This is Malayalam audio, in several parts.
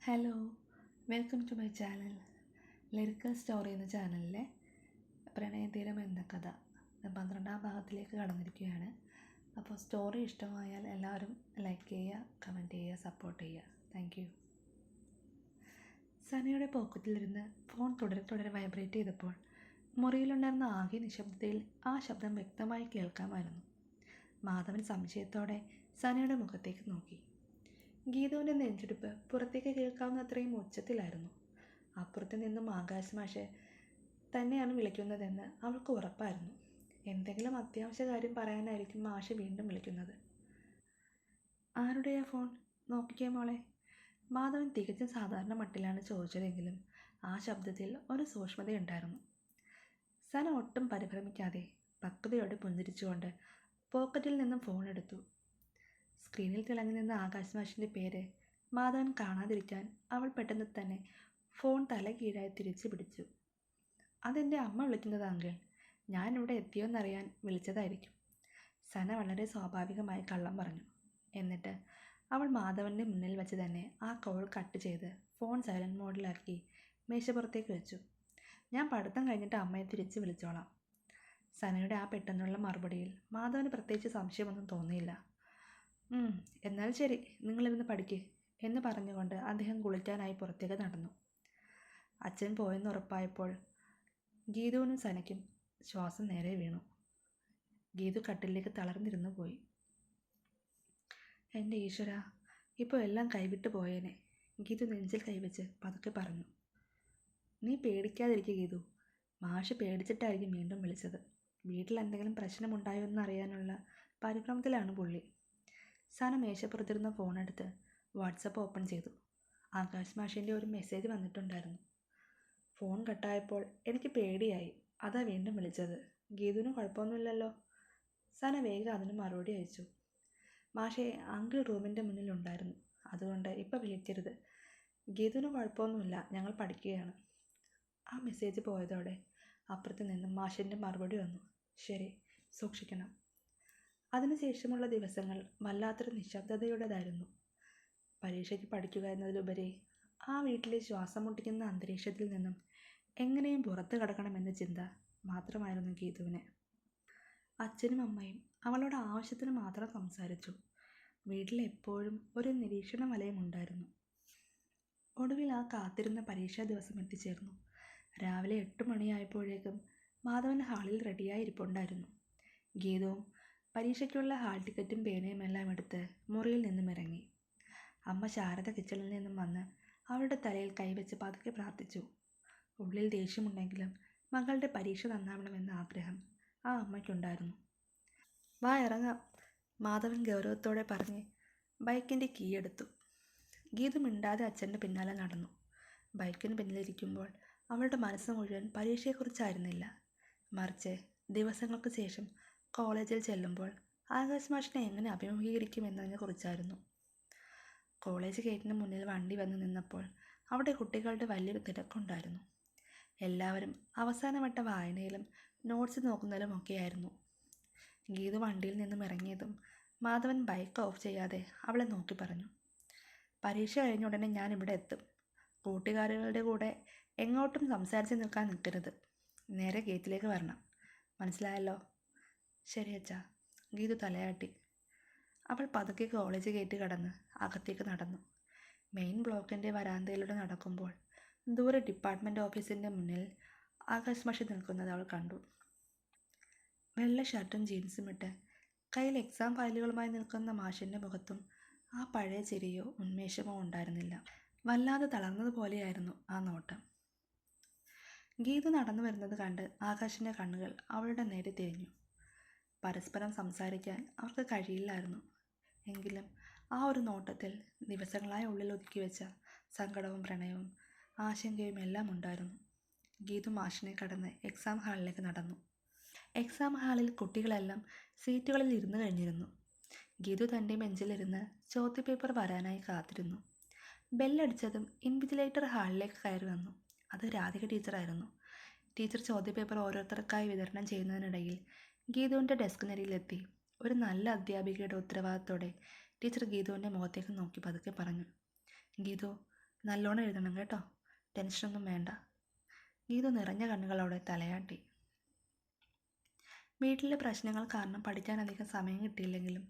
Hello, welcome to my channel. Lyrical story എന്ന ചാനലിലെ പ്രണയതീരം എന്ന കഥ 12ാം ഭാഗത്തിലേക്ക് കടന്നിരിക്കുകയാണ്. അപ്പോൾ സ്റ്റോറി ഇഷ്ടമായാൽ എല്ലാവരും ലൈക്ക് ചെയ്യുക, കമൻറ്റ് ചെയ്യുക, സപ്പോർട്ട് ചെയ്യുക. Thank you. സനയുടെ പോക്കറ്റിലിരുന്ന് ഫോൺ തുടരെ വൈബ്രേറ്റ് ചെയ്തപ്പോൾ മുറിയിലുണ്ടായിരുന്ന ആകെ നിശബ്ദതയിൽ ആ ശബ്ദം വ്യക്തമായി കേൾക്കാമായിരുന്നു. മാധവൻ സംശയത്തോടെ സനയുടെ മുഖത്തേക്ക് നോക്കി. ഗീതുവിൻ്റെ നെഞ്ചെടുപ്പ് പുറത്തേക്ക് കേൾക്കാവുന്ന അത്രയും ഉച്ചത്തിലായിരുന്നു. അപ്പുറത്ത് നിന്നും ആകാശ് മാഷ് തന്നെയാണ് വിളിക്കുന്നതെന്ന് അവൾക്ക് ഉറപ്പായിരുന്നു. എന്തെങ്കിലും അത്യാവശ്യ കാര്യം പറയാനായിരിക്കും മാഷ് വീണ്ടും വിളിക്കുന്നത്. ആരുടെയാ ഫോൺ? നോക്കിക്കേ മോളെ. മാധവൻ തികച്ചും സാധാരണ മട്ടിലാണ് ചോദിച്ചതെങ്കിലും ആ ശബ്ദത്തിൽ ഒരു സൂക്ഷ്മതയുണ്ടായിരുന്നു. സന ഒട്ടും പരിഭ്രമിക്കാതെ പക്വതയോടെ പുഞ്ചിരിച്ചുകൊണ്ട് പോക്കറ്റിൽ നിന്നും ഫോൺ എടുത്തു. സ്ക്രീനിൽ തിളങ്ങി നിന്ന ആകാശ് മാഷിൻ്റെ പേര് മാധവൻ കാണാതിരിക്കാൻ അവൾ പെട്ടെന്ന് തന്നെ ഫോൺ തല കീഴായി തിരിച്ചു പിടിച്ചു. അതെൻ്റെ അമ്മ വിളിക്കുന്നത് അങ്കിൾ. ഞാനിവിടെ എത്തിയോന്നറിയാൻ വിളിച്ചതായിരിക്കും. സന വളരെ സ്വാഭാവികമായി കള്ളം പറഞ്ഞു. എന്നിട്ട് അവൾ മാധവൻ്റെ മുന്നിൽ വെച്ച് തന്നെ ആ കോൾ കട്ട് ചെയ്ത് ഫോൺ സൈലൻറ്റ് മോഡിലാക്കി മേശപ്പുറത്തേക്ക് വെച്ചു. ഞാൻ പഠിത്തം കഴിഞ്ഞിട്ട് അമ്മയെ തിരിച്ച് വിളിച്ചോളാം. സനയുടെ ആ പെട്ടെന്നുള്ള മറുപടിയിൽ മാധവന് പ്രത്യേകിച്ച് സംശയമൊന്നും തോന്നിയില്ല. എന്നാൽ ശരി, നിങ്ങളിരുന്ന് പഠിക്ക് എന്ന് പറഞ്ഞുകൊണ്ട് അദ്ദേഹം കുളിക്കാനായി പുറത്തേക്ക് നടന്നു. അച്ഛൻ പോയെന്ന് ഉറപ്പായപ്പോൾ ഗീതുവിനും സനയ്ക്കും ശ്വാസം നേരെ വീണു. ഗീതു കട്ടിലേക്ക് തളർന്നിരുന്നു പോയി. എൻ്റെ ഈശ്വര, ഇപ്പോൾ എല്ലാം കൈവിട്ട് പോയേനെ, ഗീതു നെഞ്ചിൽ കൈവച്ച് പതുക്കെ പറഞ്ഞു. നീ പേടിക്കാതിരിക്കുക ഗീതു. മാഷ് പേടിച്ചിട്ടായിരിക്കും വീണ്ടും വിളിച്ചത്. വീട്ടിൽ എന്തെങ്കിലും പ്രശ്നമുണ്ടായോ എന്നറിയാനുള്ള പരിഭ്രമത്തിലാണ് പുള്ളി. സന മേശപ്പുറത്തിരുന്ന ഫോണെടുത്ത് വാട്സപ്പ് ഓപ്പൺ ചെയ്തു. ആകാശ് മാഷിൻ്റെ ഒരു മെസ്സേജ് വന്നിട്ടുണ്ടായിരുന്നു. ഫോൺ കട്ടായപ്പോൾ എനിക്ക് പേടിയായി, അതാ വീണ്ടും വിളിച്ചത്. ഗീതുവിന് കുഴപ്പമൊന്നുമില്ലല്ലോ? സന വേഗം അതിന് മറുപടി അയച്ചു. മാഷേ, അങ്കിൾ റൂമിൻ്റെ മുന്നിലുണ്ടായിരുന്നു, അതുകൊണ്ട് ഇപ്പം വിളിക്കരുത്. ഗീതുവിന് കുഴപ്പമൊന്നുമില്ല, ഞങ്ങൾ പഠിക്കുകയാണ്. ആ മെസ്സേജ് പോയതോടെ അപ്പുറത്ത് നിന്നും മാഷിൻ്റെ മറുപടി വന്നു. ശരി, സൂക്ഷിക്കണം. അതിനുശേഷമുള്ള ദിവസങ്ങൾ വല്ലാത്തൊരു നിശബ്ദതയുടേതായിരുന്നു. പരീക്ഷയ്ക്ക് പഠിക്കുക എന്നതിലുപരി ആ വീട്ടിലെ ശ്വാസം മുട്ടിക്കുന്ന അന്തരീക്ഷത്തിൽ നിന്നും എങ്ങനെയും പുറത്തു കടക്കണമെന്ന ചിന്ത മാത്രമായിരുന്നു ഗീതുവിന്. അച്ഛനും അമ്മയും അവളോട് ആവശ്യത്തിന് മാത്രം സംസാരിച്ചു. വീട്ടിൽ എപ്പോഴും ഒരു നിരീക്ഷണ വലയം ഉണ്ടായിരുന്നു. ഒടുവിൽ ആ കാത്തിരുന്ന പരീക്ഷാ ദിവസം എത്തിച്ചേർന്നു. രാവിലെ 8 മണിയായപ്പോഴേക്കും മാധവൻ ഹാളിൽ റെഡിയായി ഇരിപ്പുണ്ടായിരുന്നു. ഗീതുവും പരീക്ഷയ്ക്കുള്ള ഹാൾ ടിക്കറ്റും പേനയും എല്ലാം എടുത്ത് മുറിയിൽ നിന്നും ഇറങ്ങി. അമ്മ ശാരദ കിച്ചണിൽ നിന്നും വന്ന് അവളുടെ തലയിൽ കൈവച്ച് പതുക്കെ പ്രാർത്ഥിച്ചു. ഉള്ളിൽ ദേഷ്യമുണ്ടെങ്കിലും മകളുടെ പരീക്ഷ നന്നാവണമെന്ന ആഗ്രഹം ആ അമ്മയ്ക്കുണ്ടായിരുന്നു. വാ ഇറങ്ങാം, മാധവൻ ഗൗരവത്തോടെ പറഞ്ഞ് ബൈക്കിൻ്റെ കീ എടുത്തു. ഗീതു മിണ്ടാതെ അച്ഛൻ്റെ പിന്നാലെ നടന്നു. ബൈക്കിന് പിന്നിലിരിക്കുമ്പോൾ അവളുടെ മനസ്സ് മുഴുവൻ പരീക്ഷയെക്കുറിച്ചായിരുന്നില്ല, മറിച്ച് ദിവസങ്ങൾക്ക് ശേഷം കോളേജിൽ ചെല്ലുമ്പോൾ ആകാശ് മാഷിനെ എങ്ങനെ അഭിമുഖീകരിക്കുമെന്നതിനെ കുറിച്ചായിരുന്നു. കോളേജ് ഗേറ്റിന് മുന്നിൽ വണ്ടി വന്ന് നിന്നപ്പോൾ അവിടെ കുട്ടികളുടെ വലിയൊരു തിരക്കുണ്ടായിരുന്നു. എല്ലാവരും അവസാനവട്ട വായനയിലും നോട്ട്സ് നോക്കുന്നതിലും ഒക്കെയായിരുന്നു. ഗീതു വണ്ടിയിൽ നിന്നും ഇറങ്ങിയതും മാധവൻ ബൈക്ക് ഓഫ് ചെയ്യാതെ അവളെ നോക്കി പറഞ്ഞു. പരീക്ഷ കഴിഞ്ഞ ഉടനെ ഞാൻ ഇവിടെ എത്തും. കൂട്ടുകാരികളുടെ കൂടെ എങ്ങോട്ടും സംസാരിച്ച് നിൽക്കാൻ നിൽക്കരുത്. നേരെ ഗേറ്റിലേക്ക് വരണം, മനസ്സിലായല്ലോ? ശരി അച്ഛാ, ഗീതു തലയാട്ടി. അവൾ പതുക്കെ കോളേജ് ഗേറ്റ് കടന്ന് അകത്തേക്ക് നടന്നു. മെയിൻ ബ്ലോക്കിൻ്റെ വരാന്തയിലൂടെ നടക്കുമ്പോൾ ദൂരെ ഡിപ്പാർട്ട്മെൻറ്റ് ഓഫീസിൻ്റെ മുന്നിൽ ആകാശ് മാഷ് നിൽക്കുന്നത് അവൾ കണ്ടു. വെള്ള ഷർട്ടും ജീൻസും ഇട്ട് കയ്യിൽ എക്സാം ഫയലുകളുമായി നിൽക്കുന്ന മാഷിൻ്റെ മുഖത്തും ആ പഴയ ചിരിയോ ഉന്മേഷമോ ഉണ്ടായിരുന്നില്ല. വല്ലാതെ തളർന്നതുപോലെയായിരുന്നു ആ നോട്ടം. ഗീതു നടന്നു വരുന്നത് കണ്ട് ആകാശിൻ്റെ കണ്ണുകൾ അവളുടെ നേരെ തിരിഞ്ഞു. പരസ്പരം സംസാരിക്കാൻ അവർക്ക് കഴിയില്ലായിരുന്നു. എങ്കിലും ആ ഒരു നോട്ടത്തിൽ ദിവസങ്ങളായി ഉള്ളിൽ ഒതുക്കി വെച്ച സങ്കടവും പ്രണയവും ആശങ്കയും എല്ലാം ഉണ്ടായിരുന്നു. ഗീതു മാഷിനെ കടന്ന് എക്സാം ഹാളിലേക്ക് നടന്നു. എക്സാം ഹാളിൽ കുട്ടികളെല്ലാം സീറ്റുകളിൽ ഇരുന്ന് കഴിഞ്ഞിരുന്നു. ഗീതു തൻ്റെ ബെഞ്ചിലിരുന്ന് ചോദ്യപേപ്പർ വരാനായി കാത്തിരുന്നു. ബെല്ലടിച്ചതും ഇൻവിജിലേറ്റർ ഹാളിലേക്ക് കയറി വന്നു. അത് രാധിക ടീച്ചറായിരുന്നു. ടീച്ചർ ചോദ്യപേപ്പർ ഓരോരുത്തർക്കായി വിതരണം ചെയ്യുന്നതിനിടയിൽ ഗീതുവിൻ്റെ ഡെസ്കിനരിയിലെത്തി. ഒരു നല്ല അധ്യാപികയുടെ ഉത്തരവാദിത്തോടെ ടീച്ചർ ഗീതുവിൻ്റെ മുഖത്തേക്ക് നോക്കി പതുക്കെ പറഞ്ഞു. ഗീതു, നല്ലോണം എഴുതണം കേട്ടോ, ടെൻഷനൊന്നും വേണ്ട. ഗീതു നിറഞ്ഞ കണ്ണുകളോടെ തലയാട്ടി. വീട്ടിലെ പ്രശ്നങ്ങൾ കാരണം പഠിക്കാൻ അധികം സമയം കിട്ടിയില്ലെങ്കിലും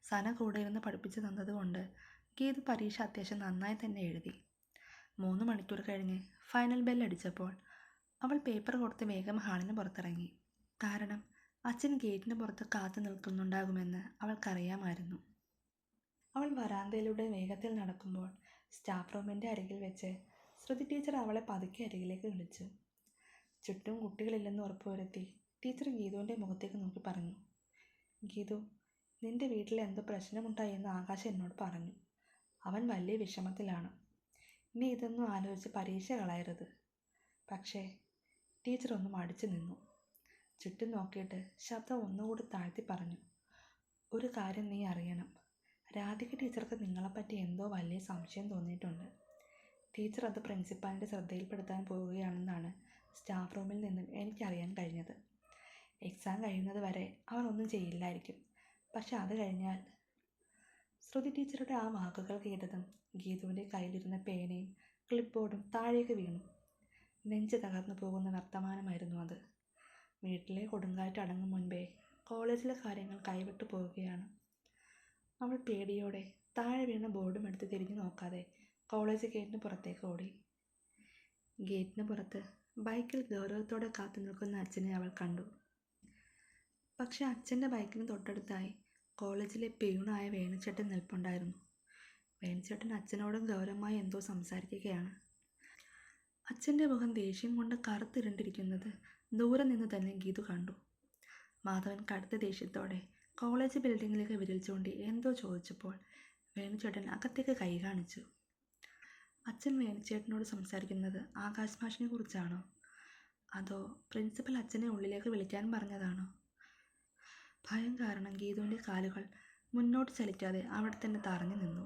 സന കൂടെ ഇരുന്ന് പഠിപ്പിച്ചു തന്നതുകൊണ്ട് ഗീതു പരീക്ഷ അത്യാവശ്യം നന്നായി തന്നെ എഴുതി. 3 മണിക്കൂർ കഴിഞ്ഞ് ഫൈനൽ ബെൽ അടിച്ചപ്പോൾ അവൾ പേപ്പർ കൊടുത്ത് വേഗം ഹാളിന് പുറത്തിറങ്ങി. കാരണം അച്ഛൻ ഗേറ്റിന് പുറത്ത് കാത്തു നിൽക്കുന്നുണ്ടാകുമെന്ന് അവൾക്കറിയാമായിരുന്നു. അവൾ വരാന്തയിലൂടെ വേഗത്തിൽ നടക്കുമ്പോൾ സ്റ്റാഫ് റൂമിൻ്റെ അരികിൽ വെച്ച് ശ്രുതി ടീച്ചർ അവളെ പതുക്കെ അരികിലേക്ക് വിളിച്ചു. ചുറ്റും കുട്ടികളില്ലെന്ന് ഉറപ്പുവരുത്തി ടീച്ചർ ഗീതുവിൻ്റെ മുഖത്തേക്ക് നോക്കി പറഞ്ഞു, ഗീതു, നിന്റെ വീട്ടിൽ എന്തോ പ്രശ്നമുണ്ടായെന്ന് ആകാശ് എന്നോട് പറഞ്ഞു. അവൻ വലിയ വിഷമത്തിലാണ്. നീ ഇതൊന്നും ആലോചിച്ച് പരീക്ഷ കളയരുത്. പക്ഷേ ടീച്ചർ ഒന്ന് മടിച്ചു നിന്നു. ചുറ്റും നോക്കിയിട്ട് ശബ്ദം ഒന്നുകൂടി താഴ്ത്തി പറഞ്ഞു, ഒരു കാര്യം നീ അറിയണം. രാധിക ടീച്ചർക്ക് നിങ്ങളെപ്പറ്റി എന്തോ വലിയ സംശയം തോന്നിയിട്ടുണ്ട്. ടീച്ചർ അത് പ്രിൻസിപ്പാളിൻ്റെ ശ്രദ്ധയിൽപ്പെടുത്താൻ പോവുകയാണെന്നാണ് സ്റ്റാഫ് റൂമിൽ നിന്നും എനിക്കറിയാൻ കഴിഞ്ഞത്. എക്സാം കഴിയുന്നത് വരെ അവർ ഒന്നും ചെയ്യില്ലായിരിക്കും. പക്ഷെ അത് കഴിഞ്ഞാൽ. ശ്രുതി ടീച്ചറുടെ ആ വാക്കുകൾ കേട്ടതും ഗീതുവിൻ്റെ കയ്യിലിരുന്ന പേനയും ക്ലിപ്പ് ബോർഡും താഴേക്ക് വീണു. നെഞ്ച് തകർന്നു പോകുന്ന വർത്തമാനമായിരുന്നു അത്. വീട്ടിലെ കൊടുങ്കാറ്റ് അടങ്ങും മുൻപേ കോളേജിലെ കാര്യങ്ങൾ കൈവിട്ടു പോവുകയാണ്. അവൾ പേടിയോടെ താഴെ വീണ ബോർഡും എടുത്ത് തിരിഞ്ഞു നോക്കാതെ കോളേജ് ഗേറ്റിന് പുറത്തേക്ക് ഓടി. ഗേറ്റിന് പുറത്ത് ബൈക്കിൽ ഗൗരവത്തോടെ കാത്തു നിൽക്കുന്ന അച്ഛനെ അവൾ കണ്ടു. പക്ഷെ അച്ഛൻ്റെ ബൈക്കിന് തൊട്ടടുത്തായി കോളേജിലെ പിയൂണായ വേണുചേട്ടൻ നിൽപ്പുണ്ടായിരുന്നു. വേണുചേട്ടൻ അച്ഛനോടും ഗൗരവമായി എന്തോ സംസാരിക്കുകയാണ്. അച്ഛൻ്റെ മുഖം ദേഷ്യം കൊണ്ട് കറുത്തിരുണ്ടിരിക്കുന്നത് ദൂരെ നിന്ന് തന്നെ ഗീതു കണ്ടു. മാധവൻ കടുത്ത ദേഷ്യത്തോടെ കോളേജ് ബിൽഡിങ്ങിലേക്ക് വിരൽ ചൂണ്ടി എന്തോ ചോദിച്ചപ്പോൾ വേണുചേട്ടൻ അകത്തേക്ക് കൈ കാണിച്ചു. അച്ഛൻ വേണുചേട്ടനോട് സംസാരിക്കുന്നത് ആകാശ് മാഷിനെ കുറിച്ചാണോ? അതോ പ്രിൻസിപ്പൽ അച്ഛനെ ഉള്ളിലേക്ക് വിളിക്കാൻ പറഞ്ഞതാണോ? ഭയം കാരണം ഗീതുവിൻ്റെ കാലുകൾ മുന്നോട്ട് ചലിക്കാതെ അവിടെ തന്നെ തറഞ്ഞു നിന്നു.